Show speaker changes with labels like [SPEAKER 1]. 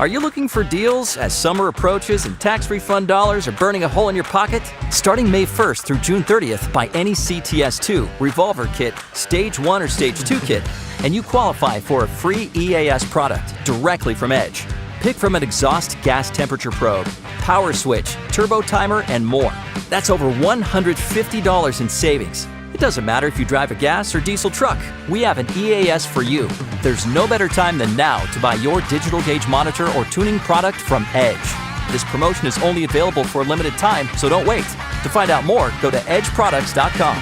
[SPEAKER 1] Are you looking for deals as summer approaches and tax refund dollars are burning a hole in your pocket? Starting May 1st through June 30th, buy any CTS2, Revolver Kit, Stage 1 or Stage 2 kit, and you qualify for a free EAS product directly from Edge. Pick from an exhaust gas temperature probe, power switch, turbo timer, and more. That's over $150 in savings. It doesn't matter if you drive a gas or diesel truck, we have an EAS for you. There's no better time than now to buy your digital gauge monitor or tuning product from Edge. This promotion is only available for a limited time, so don't wait. To find out more, go to edgeproducts.com.